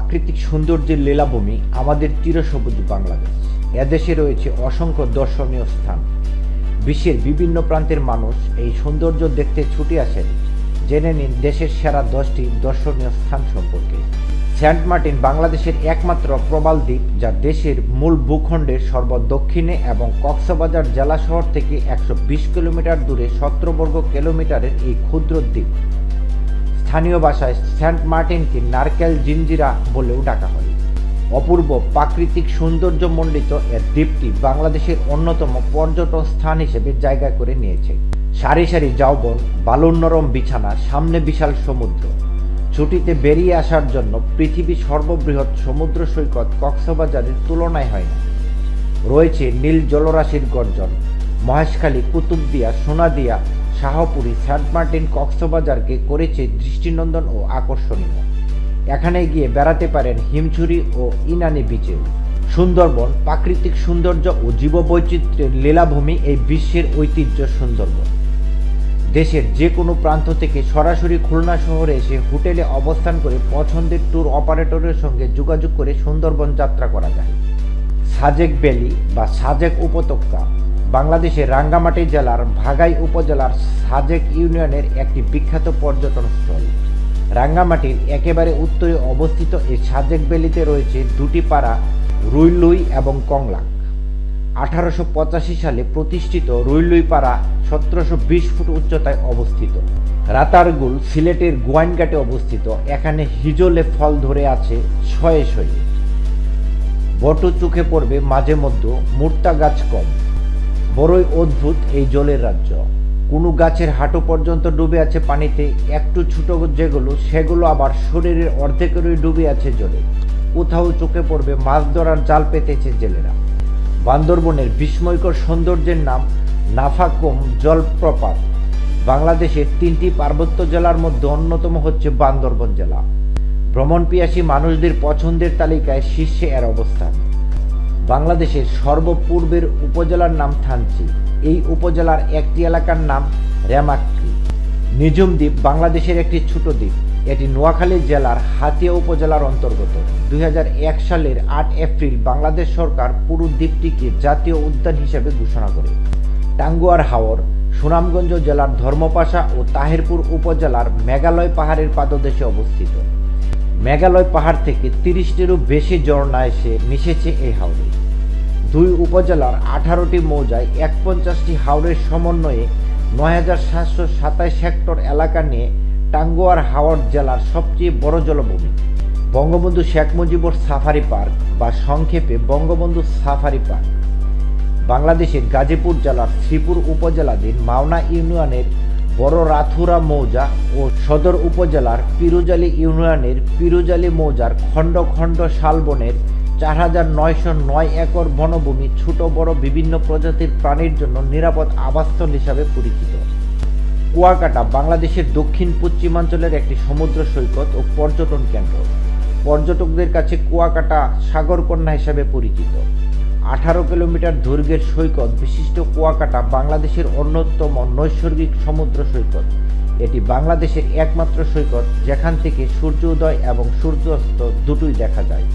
প্রাকৃতিক সৌন্দর্যের লীলাভূমি আমাদের চিরসবুজ বাংলাদেশ। এদেশে রয়েছে অসংখ্য দর্শনীয় স্থান। বিশ্বের বিভিন্ন প্রান্তের মানুষ এই সৌন্দর্য দেখতে ছুটে আসেন। জেনে নিন দেশের সেরা 10টি দর্শনীয় স্থান সম্পর্কে। সেন্ট মার্টিন বাংলাদেশের একমাত্র প্রবাল দ্বীপ, যা দেশের মূল ভূখণ্ডের সর্বদক্ষিণে এবং কক্সবাজার জেলা শহর থেকে 120 কিলোমিটার দূরে 17 বর্গ কিলোমিটারের এই ক্ষুদ্র দ্বীপ। স্থানীয় ভাষায় সেন্ট মার্টিনকে নারকেল জিঞ্জিরা বলেও ডাকা হয়। অপূর্ব প্রাকৃতিক সৌন্দর্যমণ্ডিত এ দ্বীপটি বাংলাদেশের অন্যতম পর্যটন স্থান হিসেবে জায়গা করে নিয়েছে। সারি সারি ঝাউবন, বালুর নরম বিছানা, সামনে বিশাল সমুদ্র। ছুটিতে বেরিয়ে আসার জন্য পৃথিবীর সর্ববৃহৎ সমুদ্র সৈকত কক্সবাজারের তুলনায় হয় না। রয়েছে নীল জলরাশির গর্জন। মহেশখালী, কুতুবদিয়া, সোনাদিয়া, শাহপুরী, সেন্ট মার্টিন কক্সবাজারকে করেছে দৃষ্টিনন্দন ও আকর্ষণীয়। এখানে গিয়ে বেড়াতে পারেন হিমছড়ি ও ইনানি বিচেও। সুন্দরবন প্রাকৃতিক সৌন্দর্য ও জীববৈচিত্র্যের লীলাভূমি এই বিশ্বের ঐতিহ্য সুন্দরবন। দেশের যে কোনো প্রান্ত থেকে সরাসরি খুলনা শহরে এসে হোটেলে অবস্থান করে পছন্দের ট্যুর অপারেটরের সঙ্গে যোগাযোগ করে সুন্দরবন যাত্রা করা যায়। সাজেক ভ্যালি বা সাজেক উপত্যকা বাংলাদেশের রাঙ্গামাটি জেলার ভাগাই উপজেলার সাজেক ইউনিয়নের একটি বিখ্যাত পর্যটন স্থল। রাঙ্গামাটির একেবারে উত্তরে অবস্থিত এই সাজেক ভ্যালিতে রয়েছে দুটি পাড়া, রুইলুই এবং কংলাক। 1885 সালে প্রতিষ্ঠিত রুইলুই পাড়া 1720 ফুট উচ্চতায় অবস্থিত। রাতারগুল সিলেটের গোয়াইনঘাটে অবস্থিত। এখানে হিজলে ফল ধরে আছে শয়ে শয়ে। বটো চোখে পড়বে মাঝে মধ্যে, মুর্তা গাছ কম। বড়ই অদ্ভুত এই জলের রাজ্য। কোনো গাছের হাঁটু পর্যন্ত ডুবে আছে পানিতে, একটু ছোট যেগুলো সেগুলো আবার শরীরের অর্ধেকেরই ডুবে আছে জলে। কোথাও চোখে পড়বে মাছ ধরার জাল পেতেছে জেলেরা। বান্দরবনের বিস্ময়কর সৌন্দর্যের নাম নাফাকুম জলপ্রপাত। বাংলাদেশের 3টি পার্বত্য জেলার মধ্যে অন্যতম হচ্ছে বান্দরবন জেলা। ভ্রমণপিয়াসী মানুষদের পছন্দের তালিকায় শীর্ষে এর অবস্থান। বাংলাদেশের সর্বপূর্বের উপজেলার নাম থানচি। এই উপজেলার একটি এলাকার নাম রেমাক্রি। নিজুম দ্বীপ বাংলাদেশের একটি ছোট দ্বীপ। এটি নোয়াখালী জেলার হাতিয়া উপজেলার অন্তর্গত। 2001 সালের 8 এপ্রিল বাংলাদেশ সরকার পুরো দ্বীপটিকে জাতীয় উদ্যান হিসেবে ঘোষণা করে। টাঙ্গুয়ার হাওর সুনামগঞ্জ জেলার ধর্মপাশা ও তাহিরপুর উপজেলার মেঘালয় পাহাড়ের পাদদেশে অবস্থিত। মেঘালয় পাহাড় থেকে 30টিরও বেশি ঝর্ণা এসে মিশেছে এই হাওরে। 2 উপজেলার 18টি মৌজায় 51টি হাওরের সমন্বয়ে 9727 হেক্টর এলাকা নিয়ে টাঙ্গুয়ার হাওর জেলার সবচেয়ে বড় জলভূমি। বঙ্গবন্ধু শেখ মুজিবুর সাফারি পার্ক বা সংক্ষেপে বঙ্গবন্ধু সাফারি পার্ক বাংলাদেশের গাজীপুর জেলার শ্রীপুর উপজেলাধীন মাওনা ইউনিয়নের বড় রাথুরা মৌজা ও সদর উপজেলার পিরুজালি ইউনিয়নের পিরুজালি মৌজার খণ্ড খণ্ড শালবনের 4909 একর বনভূমি ছোট বড় বিভিন্ন প্রজাতির প্রাণীর জন্য নিরাপদ আবাসস্থল হিসাবে পরিচিত। কুয়াকাটা বাংলাদেশের দক্ষিণ পশ্চিমাঞ্চলের একটি সমুদ্র সৈকত ও পর্যটন কেন্দ্র। পর্যটকদের কাছে কুয়াকাটা সাগরকন্যা হিসাবে পরিচিত। 18 কিলোমিটার দৈর্ঘ্যের সৈকত বিশিষ্ট কুয়াকাটা বাংলাদেশের অন্যতম নৈসর্গিক সমুদ্র সৈকত। এটি বাংলাদেশের একমাত্র সৈকত যেখান থেকে সূর্যোদয় এবং সূর্যাস্ত দুটোই দেখা যায়।